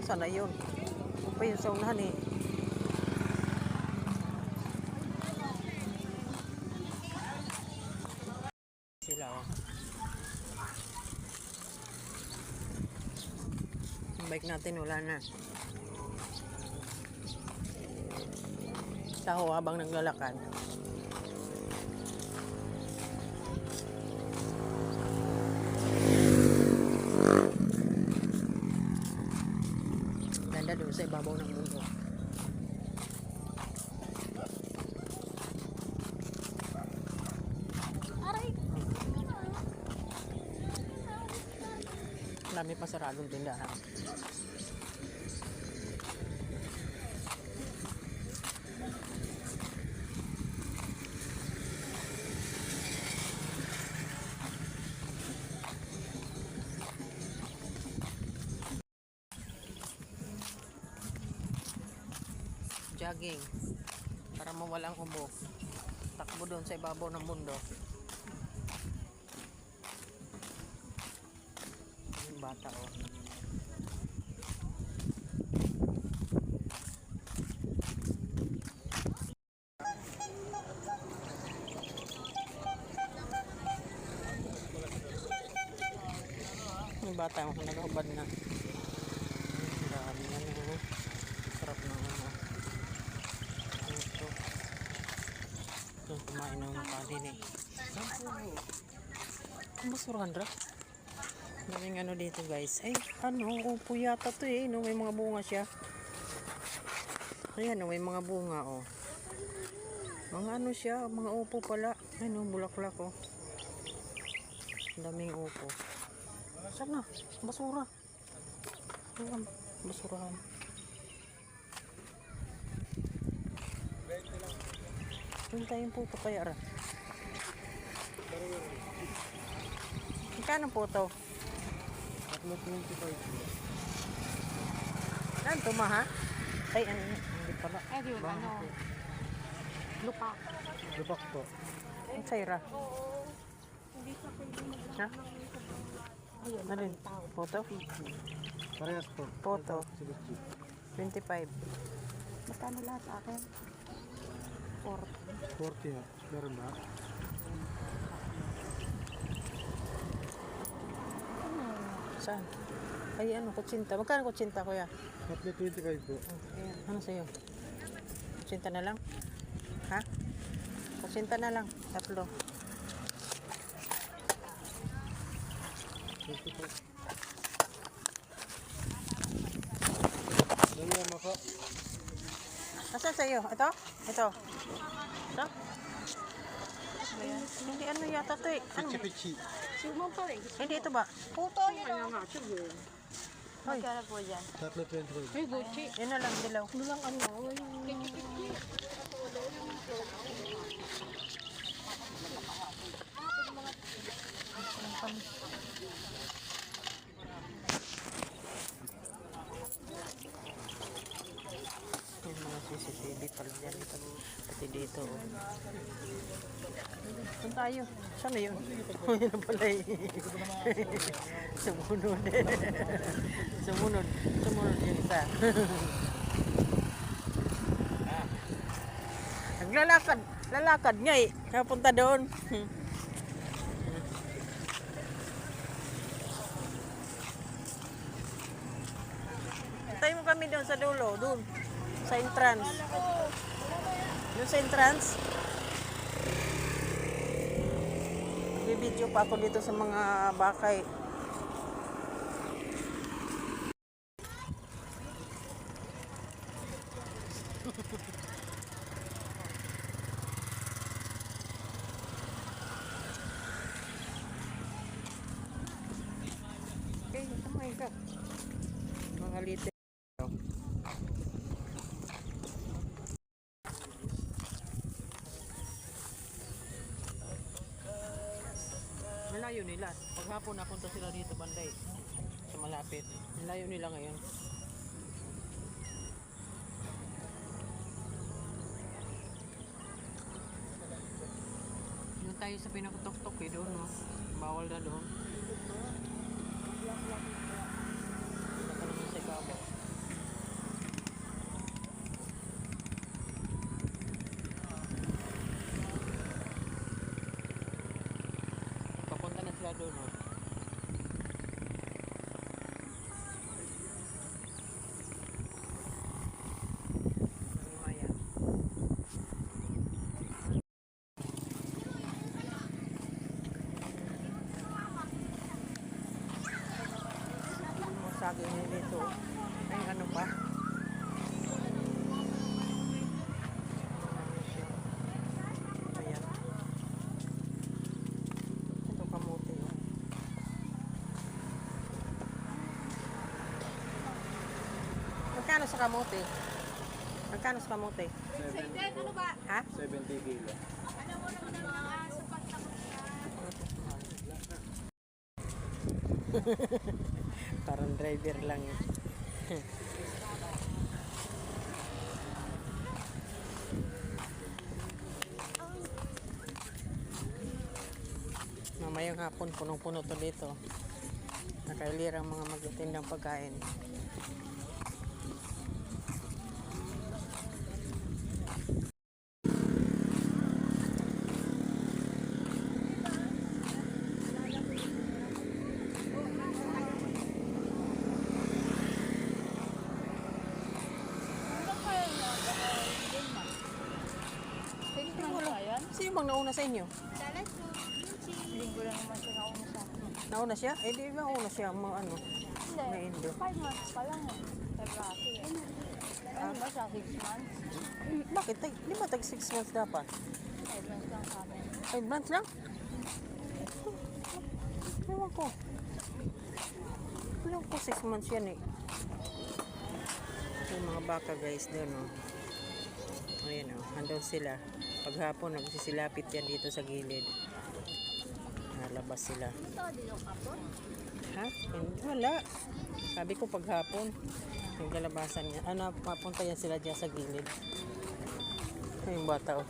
Sana yun. Pa yun sa unahan eh. Sila oh. Yung bike natin wala na. Taho habang naglalakad. Ganda doon sa ibabaw ng mundo. Marami pa saradong tindahan. Jogging para mawalang ubo. Takbo doon sa ibabaw ng mundo. Yung bata oh. Yung bata yung nagahubad na. Dami na oh. Sarap na ano. Ito kumain ng kanin eh. Ang basurahan ra. Daming ano dito guys. Ay ano, upo yata to eh. No, may mga bunga siya. Ayan no, may mga bunga oh. Mga ano siya, mga upo pala. Ay no, bulaklak oh. Daming upo. Saan na? Basura. Ayan, basurahan. Hintayin po ito kaya ra. Magkano po ito? 325. Saan ito maha? Ay ano yun? Hindi pala. Eh di ba ano? Lupak. Lupak po. Ang sayra. Hindi sa pwede mag- Ha? Ayun, Alin? Photo? Parehas po. Photo. Sige. 25. Magkano lahat sa akin? 40 ha. Meron ba? Saan? Ay ano, kutsinta. Magkano kutsinta kuya? 325 po. Ayan. Ano sa'yo? Kutsinta na lang? Ha? Kutsinta na lang. Tatlo. 25. Ganyan mo po. Asan sa'yo? Ito? Ito? Ito? Hindi ano yata ito eh. Ano? Pichi-pichi. Sumang pa rin. Hindi ito ba? Puto yun o. Magkano po dyan? 325. Ay, Gucci. Yan na lang, dilaw. Ano lang ano? Yung mga CCTV pala dyan. Pati dito. Oh. Saan tayo? Saan na yun? Yun na pala eh. Sumunod. Sumunod. Sumunod yung isa. Naglalakad. Lalakad nga eh. Kapunta doon. Tayo mo kami doon sa dulo. Doon. Sa entrance. Doon sa entrance. Bibidyo pa ako dito sa mga bakay. Okay, kamay ka. Mga lite. Malayo nila. Paghapon napunta sila dito banday. Sa malapit. Malayo nila ngayon. Doon tayo sa pinakutok-tok eh doon. No? Bawal na doon. Baka naman sa ibabaw. Magkano sa kamote? Magkano sa kamote? Ha? 70 kilo. Parang driver lang yun. Mamayang hapon, punong-puno to dito. Nakailira ang mga magtitindang pagkain. Sino bang nauna sa inyo? Linggo lang naman siya nauna sa akin. Nauna siya? Eh, di nauna siya. Ano? May Hindi, Indo. 5 months pa lang eh. February eh. Ano ba siya, 6 months? Bakit? Di ba tag 6 months dapat? 5 months lang sa amin. 5 months lang? Ewan ko. Ewan ko 6 months yan eh. Yung mga baka guys doon oh. Ayan oh, andun sila. Paghapon nagsisilapit yan dito sa gilid. Nalabas sila. Ha? Wala. Sabi ko paghapon. Naglalabasan yan. Ano, papunta yan sila dyan sa gilid. Yung bata oh.